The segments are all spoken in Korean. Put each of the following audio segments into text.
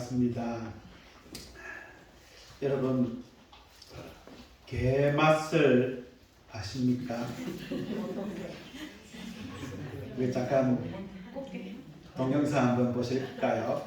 반갑습니다. 여러분, 게 맛을 아십니까? 우리 잠깐 동영상 한번 보실까요?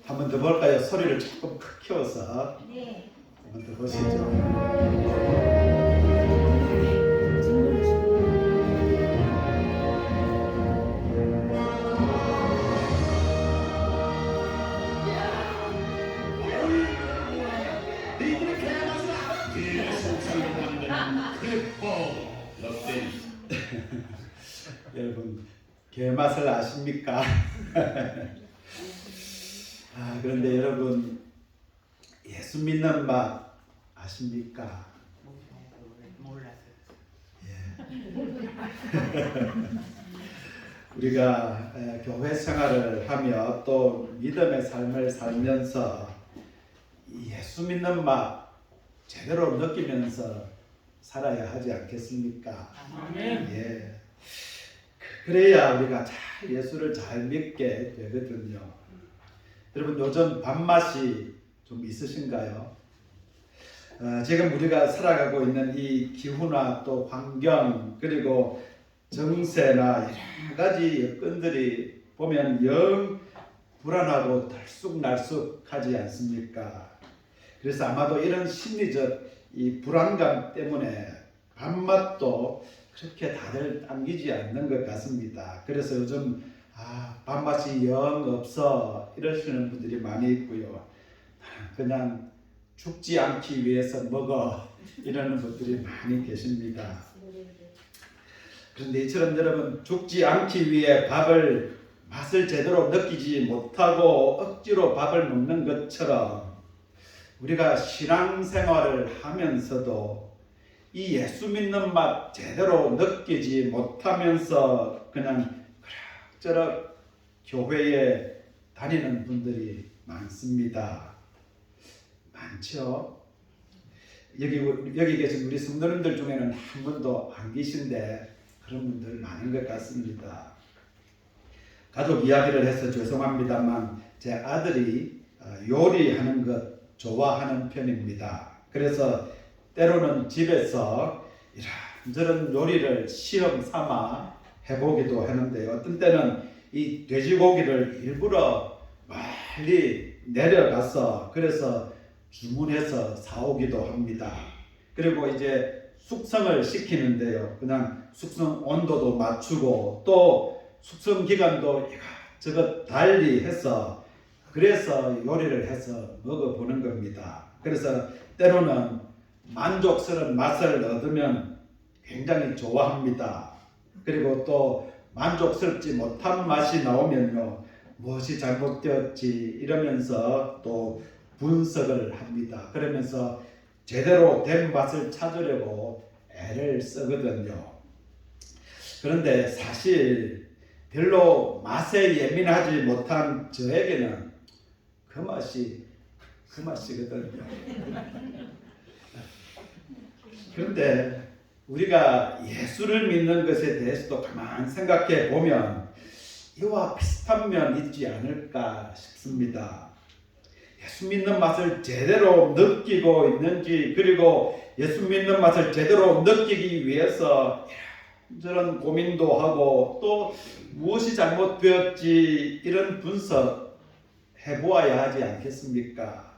한 번 더 볼까요? 소리를 조금 크 키워서 한 번 더 보시죠. 여러분, 게 맛을 아십니까? 그런데 여러분, 예수 믿는 맛 아십니까? 우리가 교회 생활을 하며 또 믿음의 삶을 살면서 예수 믿는 맛 제대로 느끼면서 살아야 하지 않겠습니까? 아멘. 그래야 우리가 잘 예수를 잘 믿게 되거든요. 여러분, 요즘 밥맛이 좀 있으신가요? 지금 우리가 살아가고 있는 이 기후나 또 환경 그리고 정세나 여러 가지 여건들이 보면 영 불안하고 들쑥날쑥하지 않습니까? 그래서 아마도 이런 심리적 이 불안감 때문에 밥맛도 그렇게 다들 당기지 않는 것 같습니다. 그래서 요즘 밥맛이 영 없어 이러시는 분들이 많이 있고요. 그냥 죽지 않기 위해서 먹어 이러는 분들이 많이 계십니다. 그런데 이처럼 여러분, 죽지 않기 위해 밥을 맛을 제대로 느끼지 못하고 억지로 밥을 먹는 것처럼 우리가 신앙생활을 하면서도 이 예수 믿는 맛 제대로 느끼지 못하면서 그냥 그럭저럭 교회에 다니는 분들이 많습니다. 많죠? 여기 계신 우리 성도님들 중에는 한 분도 안 계신데 그런 분들 많은 것 같습니다. 가족 이야기를 해서 죄송합니다만 제 아들이 요리하는 것 좋아하는 편입니다. 그래서 때로는 집에서 이런저런 요리를 시험 삼아 해보기도 하는데요. 어떤 때는 이 돼지고기를 일부러 멀리 내려가서 그래서 주문해서 사오기도 합니다. 그리고 이제 숙성을 시키는데요. 그냥 숙성 온도도 맞추고 또 숙성 기간도 이것저것 달리 해서 그래서 요리를 해서 먹어보는 겁니다. 그래서 때로는 만족스러운 맛을 얻으면 굉장히 좋아합니다. 그리고 또 만족스럽지 못한 맛이 나오면요, 무엇이 잘못되었지 이러면서 또 분석을 합니다. 그러면서 제대로 된 맛을 찾으려고 애를 쓰거든요. 그런데 사실 별로 맛에 예민하지 못한 저에게는 그 맛이거든요. 그런데 우리가 예수를 믿는 것에 대해서도 가만 생각해 보면 이와 비슷한 면 있지 않을까 싶습니다. 예수 믿는 맛을 제대로 느끼고 있는지 그리고 예수 믿는 맛을 제대로 느끼기 위해서 이런 고민도 하고 또 무엇이 잘못되었지 이런 분석 해보아야 하지 않겠습니까?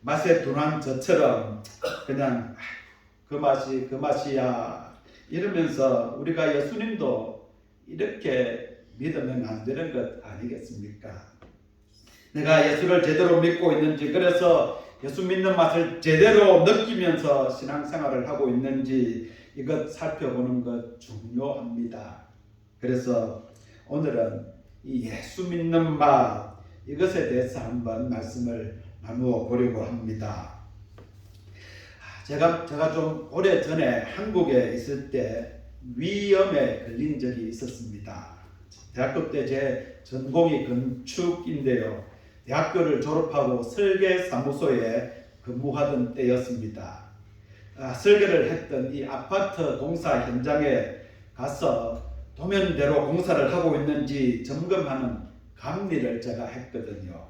맛에 둔한 저처럼 그냥 그 맛이야 이러면서 우리가 예수님도 이렇게 믿으면 안 되는 것 아니겠습니까? 내가 예수를 제대로 믿고 있는지 그래서 예수 믿는 맛을 제대로 느끼면서 신앙생활을 하고 있는지 이것 살펴보는 것 중요합니다. 그래서 오늘은 이 예수 믿는 맛 이것에 대해서 한번 말씀을 나누어 보려고 합니다. 제가 좀 오래 전에 한국에 있을 때 위염에 걸린 적이 있었습니다. 대학교 때 제 전공이 건축인데요. 대학교를 졸업하고 설계사무소에 근무하던 때였습니다. 설계를 했던 이 아파트 공사 현장에 가서 도면대로 공사를 하고 있는지 점검하는 감리를 제가 했거든요.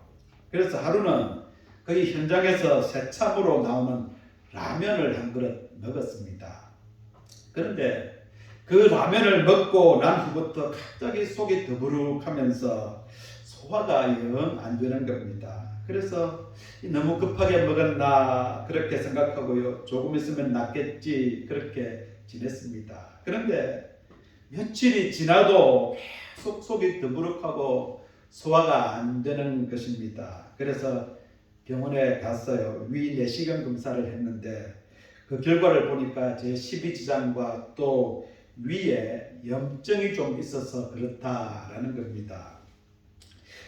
그래서 하루는 거기 현장에서 새참으로 나오는 라면을 한 그릇 먹었습니다. 그런데 그 라면을 먹고 난 후부터 갑자기 속이 더부룩하면서 소화가 영 안 되는 겁니다. 그래서 너무 급하게 먹었나 그렇게 생각하고요. 조금 있으면 낫겠지 그렇게 지냈습니다. 그런데 며칠이 지나도 계속 속이 더부룩하고 소화가 안 되는 것입니다. 그래서 병원에 갔어요. 위 내시경 검사를 했는데 그 결과를 보니까 제 십이지장과 또 위에 염증이 좀 있어서 그렇다라는 겁니다.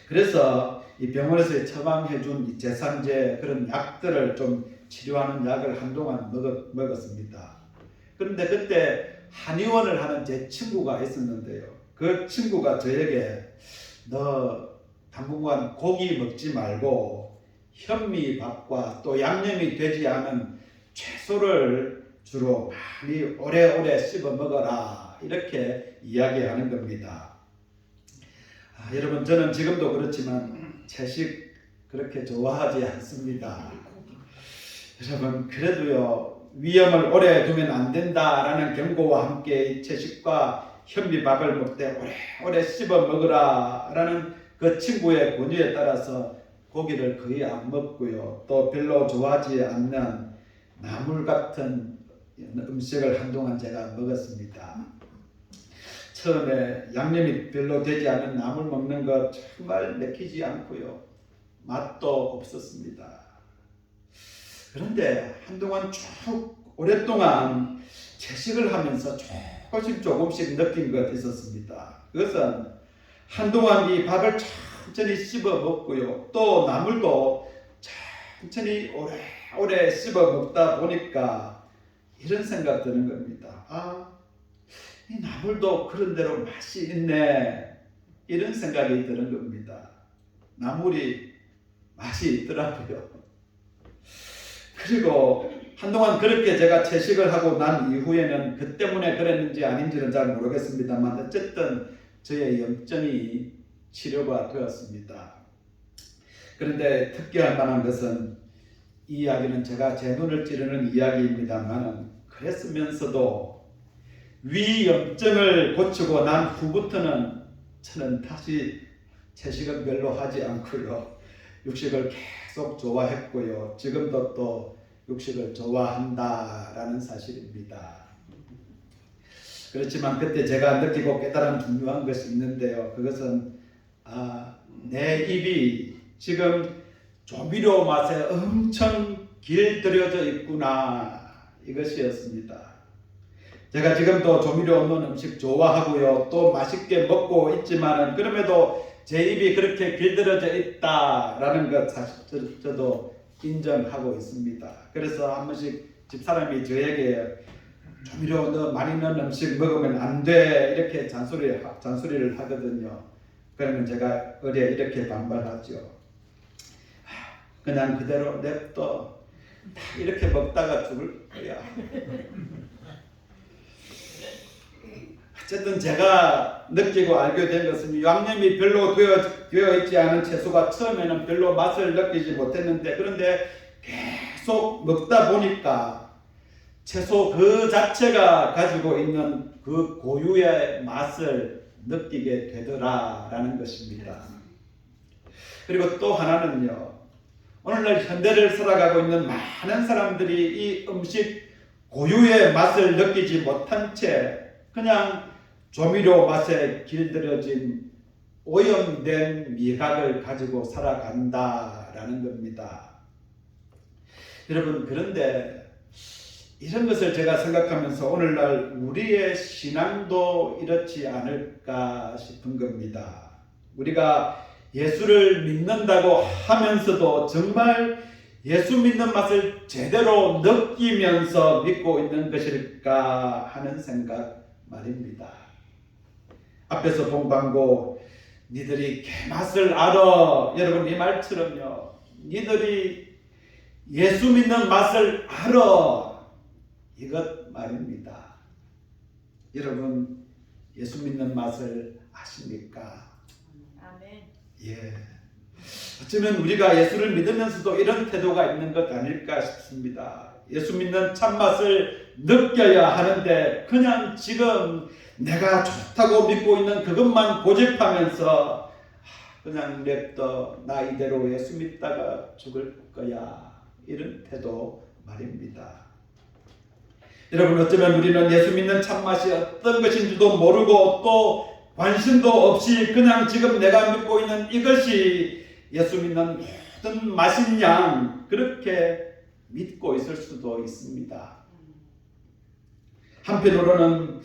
그래서 이 병원에서 처방해준 이 제산제 그런 약들을 좀 치료하는 약을 한동안 먹었습니다. 그런데 그때 한의원을 하는 제 친구가 있었는데요. 그 친구가 저에게 너 당분간 고기 먹지 말고 현미밥과 또 양념이 되지 않은 채소를 주로 많이 오래오래 씹어 먹어라 이렇게 이야기하는 겁니다. 여러분 저는 지금도 그렇지만 채식 그렇게 좋아하지 않습니다. 여러분 그래도요 위험을 오래 두면 안 된다라는 경고와 함께 채식과 현미밥을 먹을 때 오래 씹어 먹으라 라는 그 친구의 권유에 따라서 고기를 거의 안 먹고요. 또 별로 좋아하지 않는 나물 같은 음식을 한동안 제가 먹었습니다. 처음에 양념이 별로 되지 않은 나물 먹는 것 정말 내키지 않고요. 맛도 없었습니다. 그런데 한동안 쭉 오랫동안 채식을 하면서 조금씩 느낀 것이 있었습니다. 그것은 한동안 이 밥을 천천히 씹어 먹고요. 또 나물도 천천히 오래 씹어 먹다 보니까 이런 생각 드는 겁니다. 이 나물도 그런 대로 맛이 있네. 이런 생각이 드는 겁니다. 나물이 맛이 있더라고요. 그리고 한동안 그렇게 제가 채식을 하고 난 이후에는 그 때문에 그랬는지 아닌지는 잘 모르겠습니다만 어쨌든 저의 염증이 치료가 되었습니다. 그런데 특기할 만한 것은 이 이야기는 제가 제 눈을 찌르는 이야기입니다만 그랬으면서도 위 염증을 고치고 난 후부터는 저는 다시 채식은 별로 하지 않고요. 육식을 계속 좋아했고요. 지금도 또 육식을 좋아한다라는 사실입니다. 그렇지만 그때 제가 느끼고 깨달은 중요한 것이 있는데요. 그것은 내 입이 지금 조미료 맛에 엄청 길들여져 있구나 이것이었습니다. 제가 지금도 조미료 없는 음식 좋아하고요. 또 맛있게 먹고 있지만은 그럼에도 제 입이 그렇게 길들여져 있다라는 것 사실 저도 인정하고 있습니다. 그래서 한 번씩 집사람이 저에게 조미료 많이 넣은 음식 먹으면 안 돼 이렇게 잔소리를 하거든요. 그러면 제가 어제 이렇게 반발하죠. 그냥 그대로 냅둬. 이렇게 먹다가 죽을 거야. 어쨌든 제가 느끼고 알게 된 것은 양념이 별로 되어 있지 않은 채소가 처음에는 별로 맛을 느끼지 못했는데 그런데 계속 먹다 보니까 채소 그 자체가 가지고 있는 그 고유의 맛을 느끼게 되더라라는 것입니다. 그리고 또 하나는요. 오늘날 현대를 살아가고 있는 많은 사람들이 이 음식 고유의 맛을 느끼지 못한 채 그냥 조미료 맛에 길들여진 오염된 미각을 가지고 살아간다라는 겁니다. 여러분 그런데 이런 것을 제가 생각하면서 오늘날 우리의 신앙도 이렇지 않을까 싶은 겁니다. 우리가 예수를 믿는다고 하면서도 정말 예수 믿는 맛을 제대로 느끼면서 믿고 있는 것일까 하는 생각 말입니다. 앞에서 본 광고, 니들이 개맛을 알아. 여러분, 이 말처럼요, 니들이 예수 믿는 맛을 알아, 이것 말입니다. 여러분, 예수 믿는 맛을 아십니까? 아멘. 예. 어쩌면 우리가 예수를 믿으면서도 이런 태도가 있는 것 아닐까 싶습니다. 예수 믿는 참맛을 느껴야 하는데 그냥 지금 내가 좋다고 믿고 있는 그것만 고집하면서 그냥 냅둬, 나 이대로 예수 믿다가 죽을 거야, 이런 태도 말입니다. 여러분, 어쩌면 우리는 예수 믿는 참맛이 어떤 것인지도 모르고 또 관심도 없이 그냥 지금 내가 믿고 있는 이것이 예수 믿는 모든 맛인 양 그렇게 믿고 있을 수도 있습니다. 한편으로는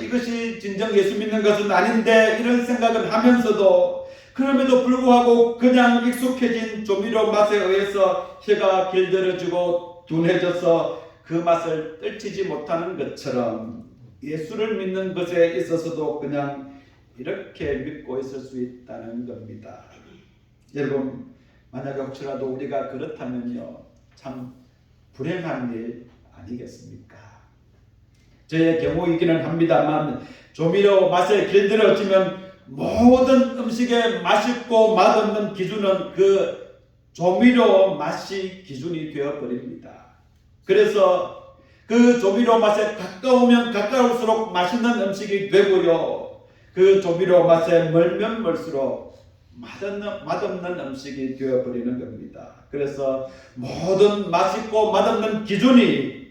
이것이 진정 예수 믿는 것은 아닌데 이런 생각을 하면서도 그럼에도 불구하고 그냥 익숙해진 조미료 맛에 의해서 혀가 길들여지고 둔해져서 그 맛을 떨치지 못하는 것처럼 예수를 믿는 것에 있어서도 그냥 이렇게 믿고 있을 수 있다는 겁니다. 여러분, 만약에 혹시라도 우리가 그렇다면요, 참 불행한 일 아니겠습니까? 저의 경우이기는 합니다만 조미료 맛에 길들여지면 모든 음식의 맛있고 맛없는 기준은 그 조미료 맛이 기준이 되어버립니다. 그래서 그 조미료 맛에 가까우면 가까울수록 맛있는 음식이 되고요, 그 조미료 맛에 멀면 멀수록 맛없는 음식이 되어버리는 겁니다. 그래서 모든 맛있고 맛없는 기준이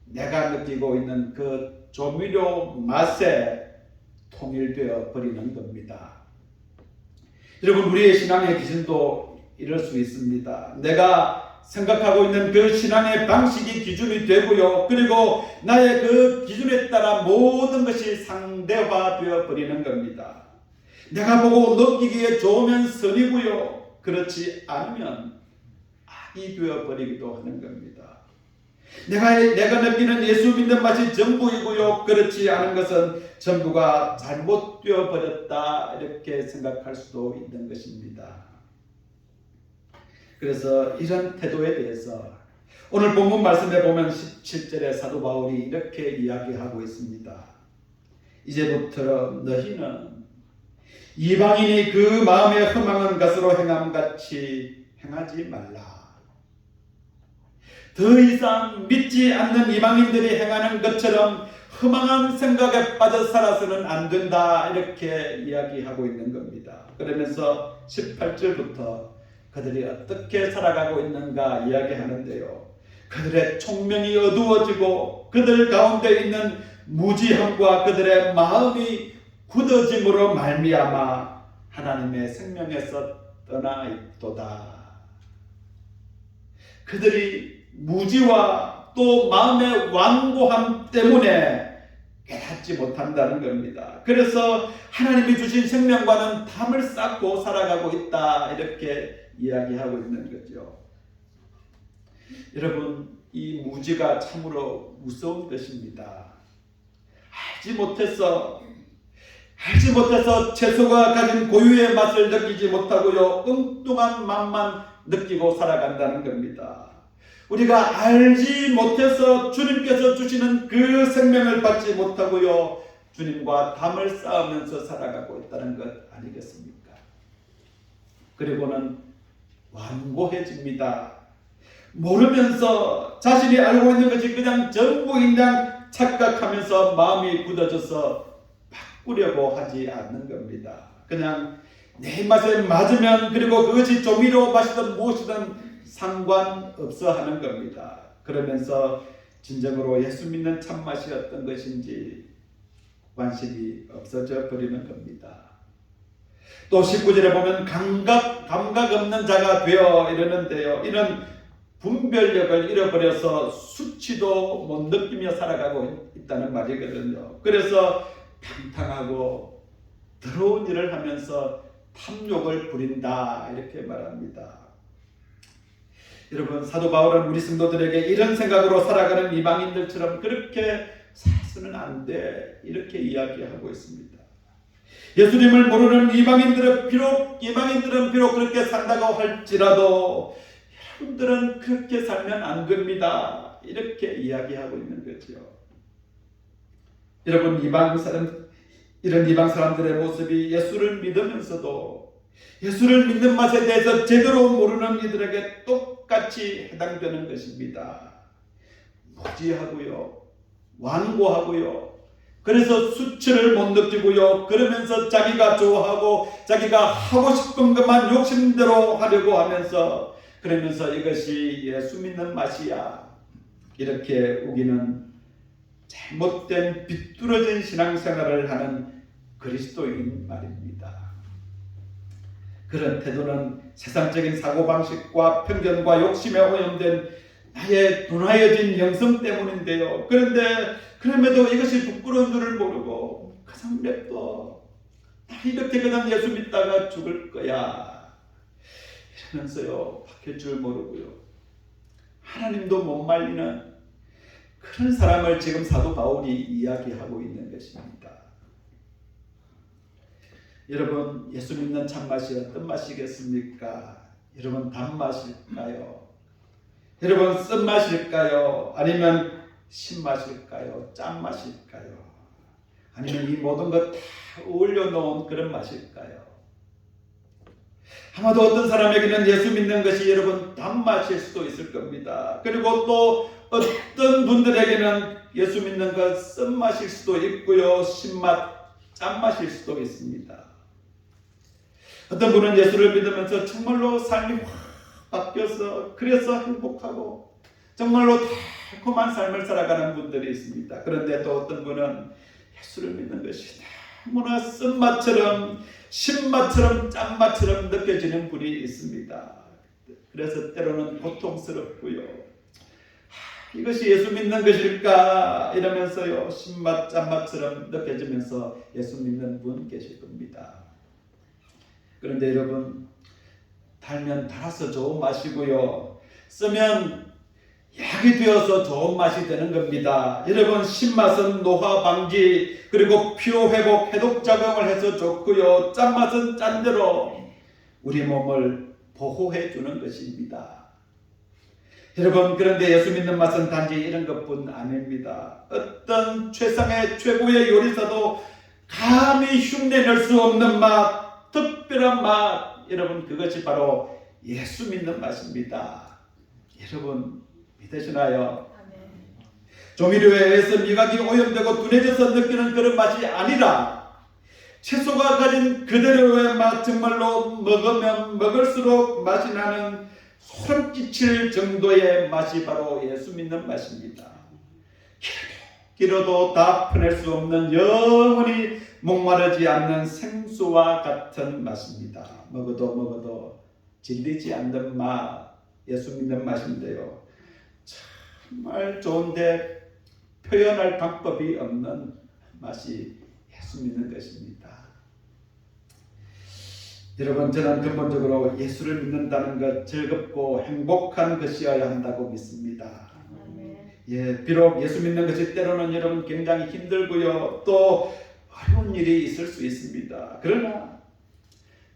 내가 느끼고 있는 그 조미료 맛에 통일되어 버리는 겁니다. 여러분, 우리의 신앙의 기준도 이럴 수 있습니다. 내가 생각하고 있는 그 신앙의 방식이 기준이 되고요, 그리고 나의 그 기준에 따라 모든 것이 상대화되어 버리는 겁니다. 내가 보고 느끼기에 좋으면 선이고요, 그렇지 않으면 악이 되어 버리기도 하는 겁니다. 내가 느끼는 예수 믿는 맛이 전부이고요, 그렇지 않은 것은 전부가 잘못되어 버렸다, 이렇게 생각할 수도 있는 것입니다. 그래서 이런 태도에 대해서 오늘 본문 말씀에 보면 17절에 사도 바울이 이렇게 이야기하고 있습니다. 이제부터 너희는 이방인이 그 마음에 허망한 것으로 행함같이 행하지 말라. 더 이상 믿지 않는 이방인들이 행하는 것처럼 허망한 생각에 빠져 살아서는 안 된다, 이렇게 이야기하고 있는 겁니다. 그러면서 18절부터 그들이 어떻게 살아가고 있는가 이야기하는데요, 그들의 총명이 어두워지고 그들 가운데 있는 무지함과 그들의 마음이 굳어짐으로 말미암아 하나님의 생명에서 떠나 있도다. 그들이 무지와 또 마음의 완고함 때문에 깨닫지 못한다는 겁니다. 그래서 하나님이 주신 생명과는 담을 쌓고 살아가고 있다, 이렇게 이야기하고 있는 거죠. 여러분, 이 무지가 참으로 무서운 것입니다. 알지 못해서 채소가 가진 고유의 맛을 느끼지 못하고요, 엉뚱한 맛만 느끼고 살아간다는 겁니다. 우리가 알지 못해서 주님께서 주시는 그 생명을 받지 못하고요, 주님과 담을 쌓으면서 살아가고 있다는 것 아니겠습니까? 그리고는 완고해집니다. 모르면서 자신이 알고 있는 것이 그냥 전부인 양 착각하면서 마음이 굳어져서 바꾸려고 하지 않는 겁니다. 그냥 내 입맛에 맞으면, 그리고 그것이 조미료 맛이든 무엇이든 상관없어 하는 겁니다. 그러면서 진정으로 예수 믿는 참맛이 어떤 것인지 관심이 없어져 버리는 겁니다. 또 19절에 보면 감각 없는 자가 되어 이러는데요, 이런 분별력을 잃어버려서 수치도 못 느끼며 살아가고 있다는 말이거든요. 그래서 탕탕하고 더러운 일을 하면서 탐욕을 부린다 이렇게 말합니다. 여러분, 사도 바울은 우리 성도들에게 이런 생각으로 살아가는 이방인들처럼 그렇게 살아서는 안 돼 이렇게 이야기하고 있습니다. 예수님을 모르는 이방인들은 비록 그렇게 산다고 할지라도 여러분들은 그렇게 살면 안 됩니다 이렇게 이야기하고 있는 거죠. 여러분, 이런 이방 사람들의 모습이 예수를 믿으면서도 예수를 믿는 맛에 대해서 제대로 모르는 이들에게 똑같이 해당되는 것입니다. 무지하고요, 완고하고요, 그래서 수치를 못 느끼고요, 그러면서 자기가 좋아하고 자기가 하고 싶은 것만 욕심대로 하려고 하면서, 그러면서 이것이 예수 믿는 맛이야 이렇게 우기는 잘못된 비뚤어진 신앙생활을 하는 그리스도인 말입니다. 그런 태도는 세상적인 사고방식과 편견과 욕심에 오염된 나의 둔하여진 영성 때문인데요. 그럼에도 이것이 부끄러운 줄을 모르고 그냥 냅둬. 나 이렇게 그냥 예수 믿다가 죽을 거야 이러면서요, 바뀔 줄 모르고요, 하나님도 못 말리는 그런 사람을 지금 사도 바울이 이야기하고 있는 것입니다. 여러분, 예수 믿는 참맛이 어떤 맛이겠습니까? 여러분, 단맛일까요? 여러분, 쓴맛일까요? 아니면 신맛일까요? 짠맛일까요? 아니면 이 모든 것 다 어울려 놓은 그런 맛일까요? 아마도 어떤 사람에게는 예수 믿는 것이 여러분 단맛일 수도 있을 겁니다. 그리고 또 어떤 분들에게는 예수 믿는 것 쓴맛일 수도 있고요, 신맛, 짠맛일 수도 있습니다. 어떤 분은 예수를 믿으면서 정말로 삶이 확 바뀌어서 그래서 행복하고 정말로 달콤한 삶을 살아가는 분들이 있습니다. 그런데 또 어떤 분은 예수를 믿는 것이 너무나 쓴맛처럼 신맛처럼 짠맛처럼 느껴지는 분이 있습니다. 그래서 때로는 고통스럽고요, 이것이 예수 믿는 것일까 이러면서요, 신맛 짠맛처럼 느껴지면서 예수 믿는 분 계실 겁니다. 그런데 여러분, 달면 달아서 좋은 맛이고요, 쓰면 약이 되어서 좋은 맛이 되는 겁니다. 여러분, 신맛은 노화 방지 그리고 피로 회복 해독 작용을 해서 좋고요, 짠맛은 짠대로 우리 몸을 보호해 주는 것입니다. 여러분, 그런데 예수 믿는 맛은 단지 이런 것뿐 아닙니다. 어떤 최상의 최고의 요리사도 감히 흉내낼 수 없는 맛, 특별한 맛, 여러분, 그것이 바로 예수 믿는 맛입니다. 여러분, 믿으시나요? 조미료에 의해서 미각이 오염되고 둔해져서 느끼는 그런 맛이 아니라 채소가 가진 그대로의 맛, 정말로 먹으면 먹을수록 맛이 나는 소름 끼칠 정도의 맛이 바로 예수 믿는 맛입니다. 길어도 다 퍼낼 수 없는 영원히 목마르지 않는 생수와 같은 맛입니다. 먹어도 질리지 않는 맛, 예수 믿는 맛인데요, 정말 좋은데 표현할 방법이 없는 맛이 예수 믿는 것입니다. 여러분, 저는 근본적으로 예수를 믿는다는 것 즐겁고 행복한 것이어야 한다고 믿습니다. 예, 비록 예수 믿는 것이 때로는 여러분 굉장히 힘들고요, 또 어려운 일이 있을 수 있습니다. 그러나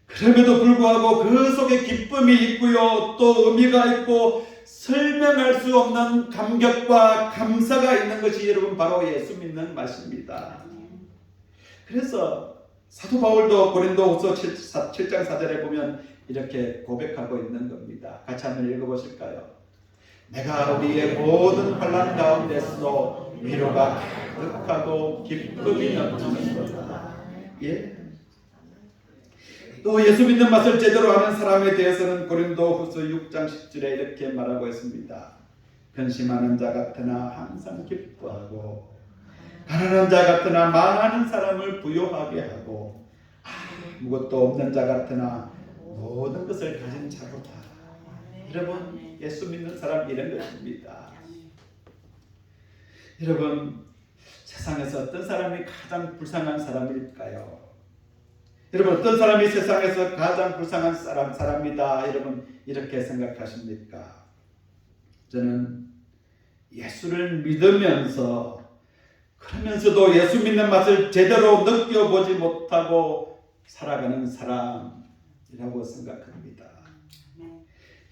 그럼에도 불구하고 그 속에 기쁨이 있고요, 또 의미가 있고 설명할 수 없는 감격과 감사가 있는 것이 여러분 바로 예수 믿는 맛입니다. 그래서 사도 바울도 고린도후서 7장 4절에 보면 이렇게 고백하고 있는 겁니다. 같이 한번 읽어보실까요? 내가 우리의 모든 환난 가운데서도 위로가 가득하고 기쁨이 넘치는 거다. 예. 또 예수 믿는 맛을 제대로 아는 사람에 대해서는 고린도후서 6장 10절에 이렇게 말하고 있습니다. 근심하는 자 같으나 항상 기뻐하고 가난한 자 같으나 많은 사람을 부요하게 하고 아무것도 없는 자 같으나 모든 것을 가진 자로다. 여러분, 예수 믿는 사람 이런 것입니다. 여러분, 세상에서 어떤 사람이 가장 불쌍한 사람일까요? 여러분 어떤 사람이 세상에서 가장 불쌍한 사람이다 여러분 이렇게 생각하십니까? 저는 예수를 믿으면서 그러면서도 예수 믿는 맛을 제대로 느껴보지 못하고 살아가는 사람이라고 생각합니다.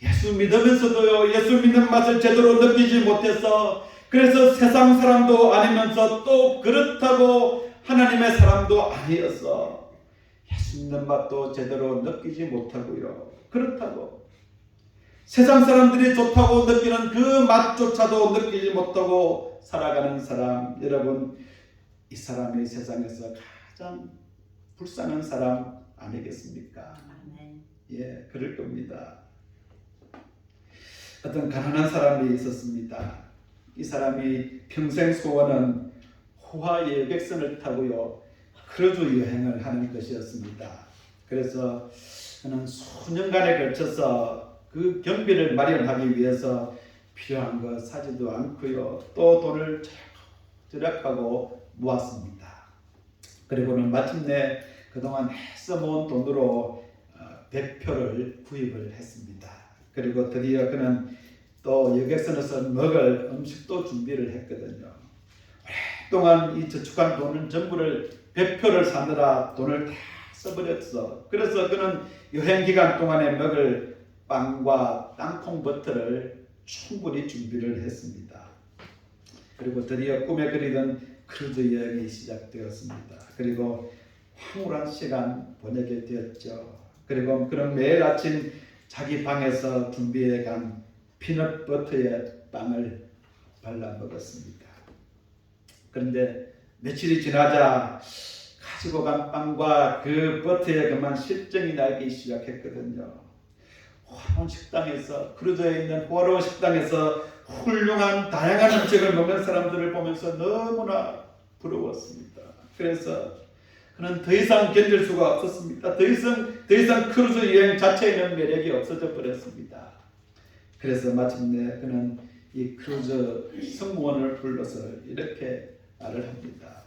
예수 믿으면서도요 예수 믿는 맛을 제대로 느끼지 못해서 그래서 세상 사람도 아니면서 또 그렇다고 하나님의 사람도 아니어서 예수 믿는 맛도 제대로 느끼지 못하고요. 그렇다고 세상 사람들이 좋다고 느끼는 그 맛조차도 느끼지 못하고 살아가는 사람, 여러분 이 사람이 세상에서 가장 불쌍한 사람 아니겠습니까? 예, 그럴 겁니다. 어떤 가난한 사람이 있었습니다. 이 사람이 평생 소원은 호화 여객선을 타고요 크루즈 여행을 하는 것이었습니다. 그래서 그는 수년간에 걸쳐서 그 경비를 마련하기 위해서 필요한 거 사지도 않고요 또 돈을 절약하고 모았습니다. 그리고는 마침내 그동안 애써 모은 돈으로 배표를 구입을 했습니다. 그리고 드디어 그는 또 여객선에서 먹을 음식도 준비를 했거든요. 오랫동안 이 저축한 돈은 전부를 배표를 사느라 돈을 다 써버렸어. 그래서 그는 여행 기간 동안에 먹을 빵과 땅콩 버터를 충분히 준비를 했습니다. 그리고 드디어 꿈에 그리던 크루즈 여행이 시작되었습니다. 그리고 황홀한 시간 보내게 되었죠. 그리고 그는 매일 아침 자기 방에서 준비해 간 피넛 버터에 빵을 발라 먹었습니다. 그런데 며칠이 지나자 가지고 간 빵과 그 버터에 그만 실증이 나기 시작했거든요. 호화로운 식당에서 크루즈에 있는 호화로운 식당에서 훌륭한 다양한 음식을 먹는 사람들을 보면서 너무나 부러웠습니다. 그래서 그는 더 이상 견딜 수가 없었습니다. 더 이상 크루즈 여행 자체에는 매력이 없어져 버렸습니다. 그래서 마침내 그는 이 크루즈 승무원을 불러서 이렇게 말을 합니다.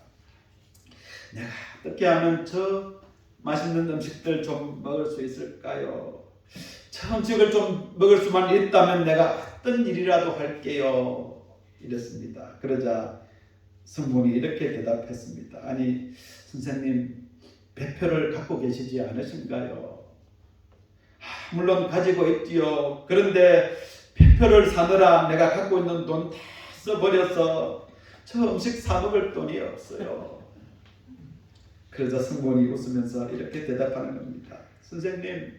내가 어떻게 하면 저 맛있는 음식들 좀 먹을 수 있을까요? 저 음식을 좀 먹을 수만 있다면 내가 어떤 일이라도 할게요. 이랬습니다. 그러자 승무원이 이렇게 대답했습니다. 아니 선생님 배표를 갖고 계시지 않으신가요? 물론 가지고 있지요. 그런데 배표를 사느라 내가 갖고 있는 돈 다 써버려서 저 음식 사 먹을 돈이 없어요. 그러자 승무원이 웃으면서 이렇게 대답하는 겁니다. 선생님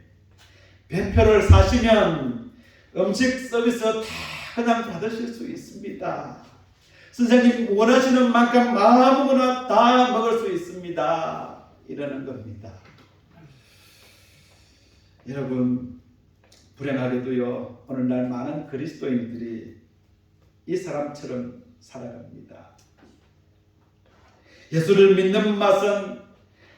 배표를 사시면 음식 서비스 다 그냥 받으실 수 있습니다. 선생님 원하시는 만큼 아무거나 다 먹을 수 있습니다. 이러는 겁니다. 여러분 불행하게도요 오늘날 많은 그리스도인들이 이 사람처럼 살아갑니다. 예수를 믿는 맛은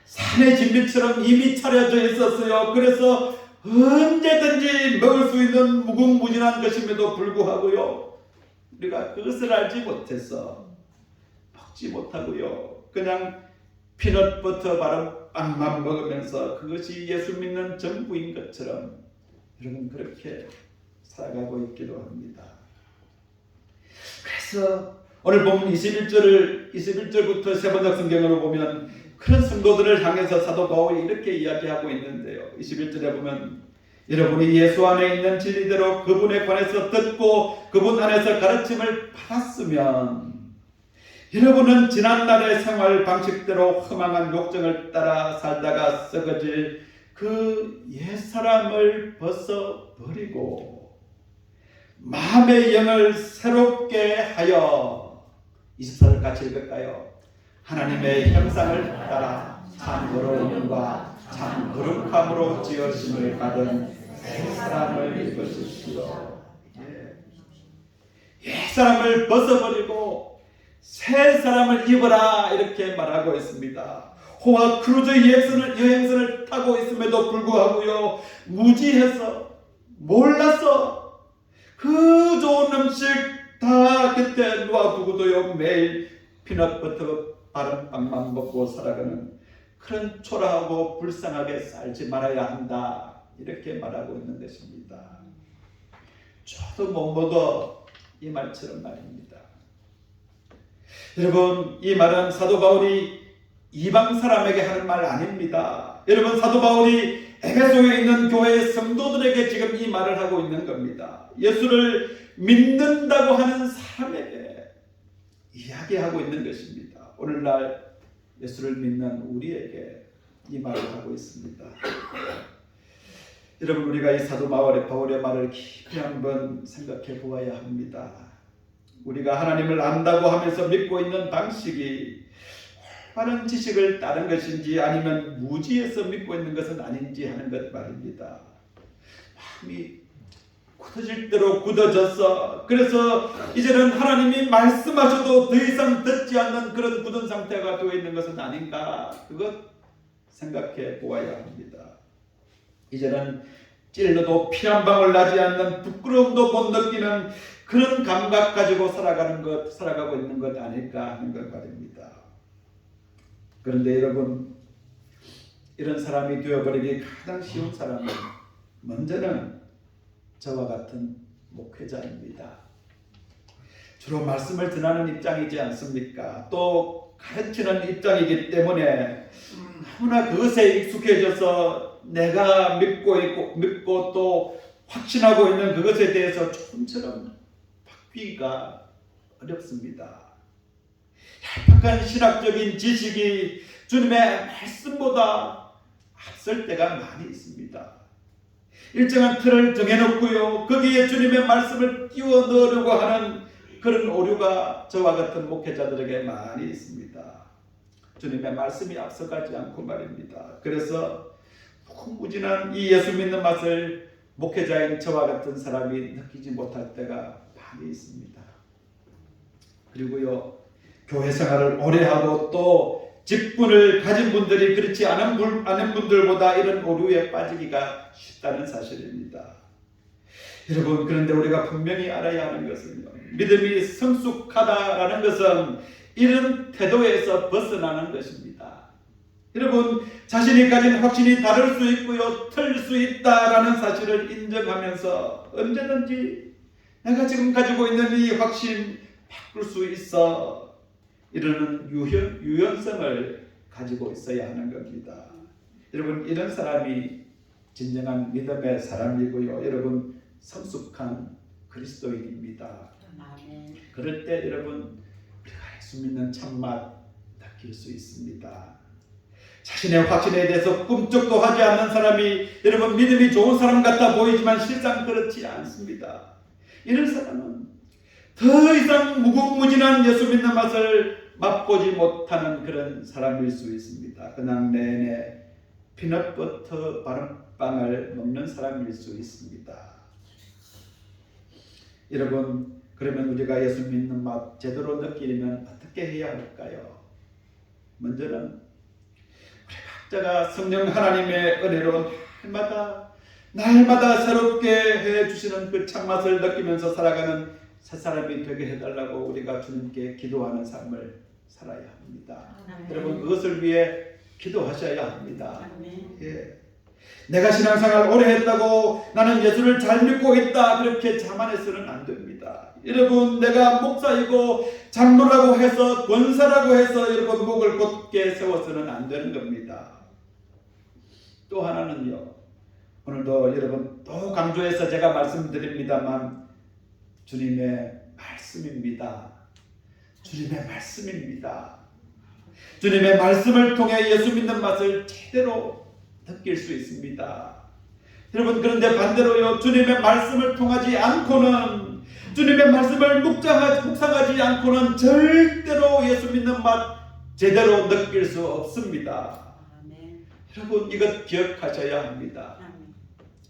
산의 진미처럼 이미 차려져 있었어요. 그래서 언제든지 먹을 수 있는 무궁무진한 것임에도 불구하고요 우리가 그것을 알지 못해서 먹지 못하고요 그냥 피넛버터 바른 빵만 먹으면서 그것이 예수 믿는 전부인 것처럼 여러분 그렇게 살아가고 있기도 합니다. 그래서 오늘 보면 21절부터 세 번역 성경으로 보면 그런 성도들을 향해서 사도 바울이 이렇게 이야기하고 있는데요. 21절에 보면 여러분이 예수 안에 있는 진리대로 그분에 관해서 듣고 그분 안에서 가르침을 받았으면 여러분은 지난날의 생활 방식대로 허망한 욕정을 따라 살다가 썩어질 그 옛사람을 벗어버리고 마음의 영을 새롭게 하여 24절 같이 읽을까요? 하나님의 형상을 따라 참 거룩함과 참 거룩함으로 지으심을 받은 새 사람을 입으십시오. 옛사람을 벗어버리고 새 사람을 입어라 이렇게 말하고 있습니다. 호화 크루즈 여행선을 타고 있음에도 불구하고요 무지해서 몰라서 그 좋은 음식 다 곁에 놓아두고도요 매일 피넛버터 바른 빵만 먹고 살아가는 그런 초라하고 불쌍하게 살지 말아야 한다. 이렇게 말하고 있는 것입니다. 저도 못 먹어. 이 말처럼 말입니다. 여러분, 이 말은 사도 바울이 이방 사람에게 하는 말 아닙니다. 여러분, 사도 바울이 에베소에 있는 교회의 성도들에게 지금 이 말을 하고 있는 겁니다. 예수를 믿는다고 하는 사람에게 이야기하고 있는 것입니다. 오늘날 예수를 믿는 우리에게 이 말을 하고 있습니다. 여러분, 우리가 이 사도 바울의 말을 깊이 한번 생각해 보아야 합니다. 우리가 하나님을 안다고 하면서 믿고 있는 방식이 올바른 지식을 따른 것인지 아니면 무지에서 믿고 있는 것은 아닌지 하는 것 말입니다. 마음이 굳어질 대로 굳어졌어. 그래서 이제는 하나님이 말씀하셔도 더 이상 듣지 않는 그런 굳은 상태가 되어 있는 것은 아닌가, 그것 생각해 보아야 합니다. 이제는 찔러도 피 한 방울 나지 않는 부끄러움도 못 느끼는 그런 감각 가지고 살아가고 있는 것 아닐까 하는 것 말입니다. 그런데 여러분, 이런 사람이 되어버리기 가장 쉬운 사람은 먼저는 저와 같은 목회자입니다. 주로 말씀을 전하는 입장이지 않습니까? 또 가르치는 입장이기 때문에 너무나 그것에 익숙해져서 내가 믿고 또 확신하고 있는 그것에 대해서 조금처럼 바뀌기가 어렵습니다. 얄팍한 신학적인 지식이 주님의 말씀보다 앞설 때가 많이 있습니다. 일정한 틀을 정해놓고요, 거기에 주님의 말씀을 끼워 넣으려고 하는 그런 오류가 저와 같은 목회자들에게 많이 있습니다. 주님의 말씀이 앞서가지 않고 말입니다. 그래서 무궁무진한 이 예수 믿는 맛을 목회자인 저와 같은 사람이 느끼지 못할 때가 많이 있습니다. 그리고요, 교회 생활을 오래 하고 또 직분을 가진 분들이 그렇지 않은 분들보다 이런 오류에 빠지기가 쉽다는 사실입니다. 여러분, 그런데 우리가 분명히 알아야 하는 것은요, 믿음이 성숙하다라는 것은 이런 태도에서 벗어나는 것입니다. 여러분, 자신이 가진 확신이 다를 수 있고요, 틀릴 수 있다라는 사실을 인정하면서 언제든지 내가 지금 가지고 있는 이 확신 바꿀 수 있어, 이러는 유연성을 가지고 있어야 하는 겁니다. 여러분, 이런 사람이 진정한 믿음의 사람이고요, 여러분, 성숙한 그리스도인입니다. 그럴 때 여러분, 우리가 예수 믿는 참맛 느낄 수 있습니다. 자신의 확신에 대해서 꿈쩍도 하지 않는 사람이 여러분 믿음이 좋은 사람 같아 보이지만 실상 그렇지 않습니다. 이런 사람은 더 이상 무궁무진한 예수 믿는 맛을 맛보지 못하는 그런 사람일 수 있습니다. 그냥 내내 피넛버터 바른빵을 먹는 사람일 수 있습니다. 여러분, 그러면 우리가 예수 믿는 맛 제대로 느끼려면 어떻게 해야 할까요? 먼저는 우리 각자가 성령 하나님의 은혜로 날마다 새롭게 해주시는 그 참맛을 느끼면서 살아가는 새 사람이 되게 해달라고 우리가 주님께 기도하는 삶을 살아야 합니다. 여러분, 그것을 위해 기도하셔야 합니다. 예. 내가 신앙생활 오래 했다고 나는 예수를 잘 믿고 있다, 그렇게 자만해서는 안 됩니다. 여러분, 내가 목사이고 장로라고 해서 권사라고 해서 여러분 목을 곧게 세워서는 안 되는 겁니다. 또 하나는요, 오늘도 여러분 또 강조해서 제가 말씀드립니다만 주님의 말씀입니다. 주님의 말씀입니다. 주님의 말씀을 통해 예수 믿는 맛을 제대로 느낄 수 있습니다. 여러분, 그런데 반대로요, 주님의 말씀을 통하지 않고는, 주님의 말씀을 묵상하지 않고는 절대로 예수 믿는 맛 제대로 느낄 수 없습니다. 아멘. 여러분, 이것 기억하셔야 합니다.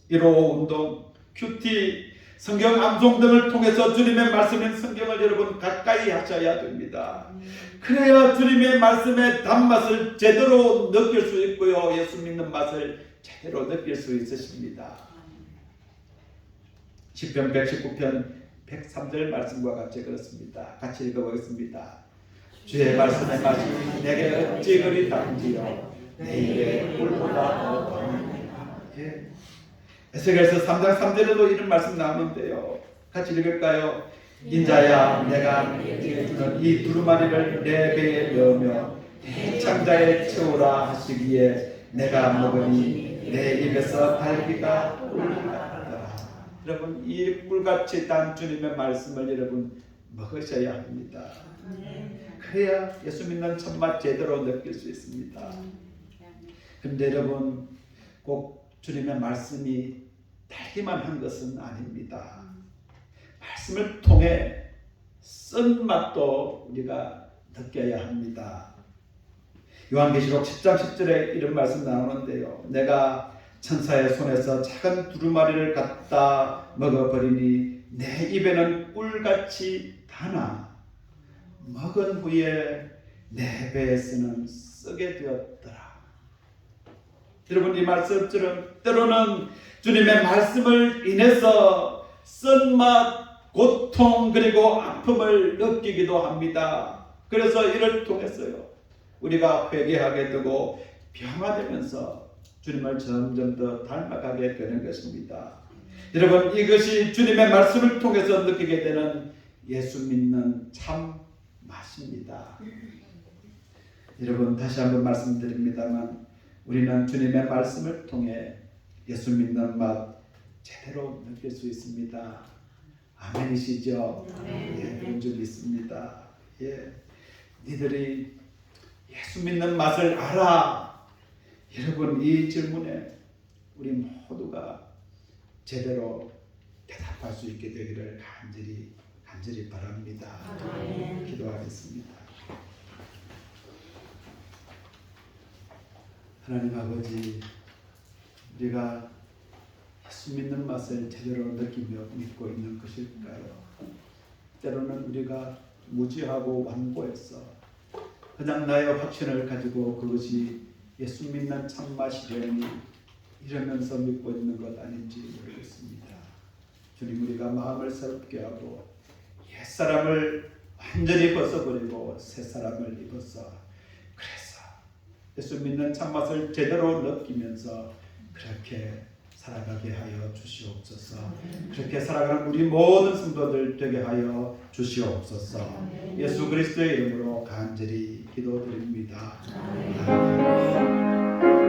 1호 운동, 큐티, 성경 암송 등을 통해서 주님의 말씀인 성경을 여러분 가까이 하셔야 됩니다. 그래야 주님의 말씀의 단맛을 제대로 느낄 수 있고요, 예수 믿는 맛을 제대로 느낄 수 있으십니다. 시편 119편 103절 말씀과 같이 그렇습니다. 같이 읽어보겠습니다. 주의 말씀의 맛이 내게 어찌 그리 단지요, 내 입에 꿀보다 더 더하느니라. 예. 에스겔서 3장 3절에도 이런 말씀 나오는데요. 같이 읽을까요? 인자야, 내가 네게 주는 이 두루마리를 내 배에 넣으며 창자에 채우라 하시기에 내가 먹으니 내 입에서 달기가 꿀같더라. 여러분, 이 꿀같이 단 주님의 말씀을 여러분 먹으셔야 합니다. 그래야 예수 믿는 참맛 제대로 느낄 수 있습니다. 그런데 여러분, 꼭 주님의 말씀이 달기만 한 것은 아닙니다. 말씀을 통해 쓴맛도 우리가 느껴야 합니다. 요한계시록 10장 10절에 이런 말씀 나오는데요. 내가 천사의 손에서 작은 두루마리를 갖다 먹어버리니 내 입에는 꿀같이 다나 먹은 후에 내 배에서는 쓰게 되었더라. 여러분, 이 말씀처럼 때로는 주님의 말씀을 인해서 쓴맛, 고통 그리고 아픔을 느끼기도 합니다. 그래서 이를 통해서요 우리가 회개하게 되고 변화되면서 주님을 점점 더 닮아가게 되는 것입니다. 여러분, 이것이 주님의 말씀을 통해서 느끼게 되는 예수 믿는 참 맛입니다. 여러분, 다시 한번 말씀드립니다만 우리는 주님의 말씀을 통해 예수 믿는 맛 제대로 느낄 수 있습니다. 아멘이시죠? 예, 그런 줄 믿습니다. 예, 니들이 예수 믿는 맛을 알아. 여러분, 이 질문에 우리 모두가 제대로 대답할 수 있게 되기를 간절히 바랍니다. 기도하겠습니다. 하나님 아버지, 우리가 예수 믿는 맛을 제대로 느끼며 믿고 있는 것일까요? 때로는 우리가 무지하고 완고해서 그냥 나의 확신을 가지고 그것이 예수 믿는 참맛이려니 이러면서 믿고 있는 것 아닌지 모르겠습니다. 주님, 우리가 마음을 새롭게 하고 옛사람을 완전히 벗어버리고 새사람을 입어서 그래서 예수 믿는 참맛을 제대로 느끼면서 그렇게 살아가게 하여 주시옵소서. 그렇게 살아가는 우리 모든 성도들 되게 하여 주시옵소서. 예수 그리스도의 이름으로 간절히 기도드립니다. 아멘.